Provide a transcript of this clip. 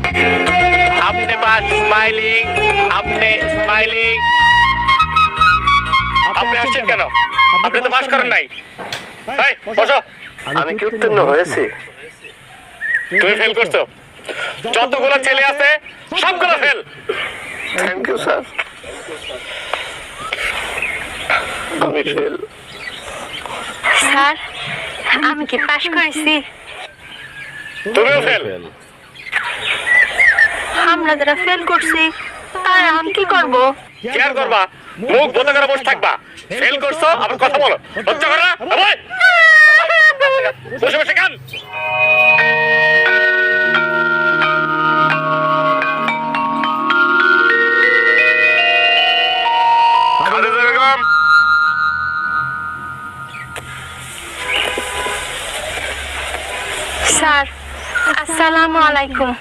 আপনি pass, smiling, আপনি smiling. আপনি আসছেন কেন? আপনি তো পাস করেন নাই। এই বসো। আমি কি উত্তীর্ণ হয়েছি? তুমি ফেল করছো। যতগুলো ছেলে আছে সবগুলো ফেল। Thank you sir. আমি ফেল। স্যার আমি কি পাস করেছি? তুমিও ফেল। আমরা যারা ফেল করছি তারা এখন কি করব? কি আর করবা? মুখ বন্ধ করে বসে থাকবা। ফেল করছো আবার কথা বলো। হচ্ছে করে না? আবার বসে বসে কান। খালেদা বেগম। স্যার আসসালামু আলাইকুম।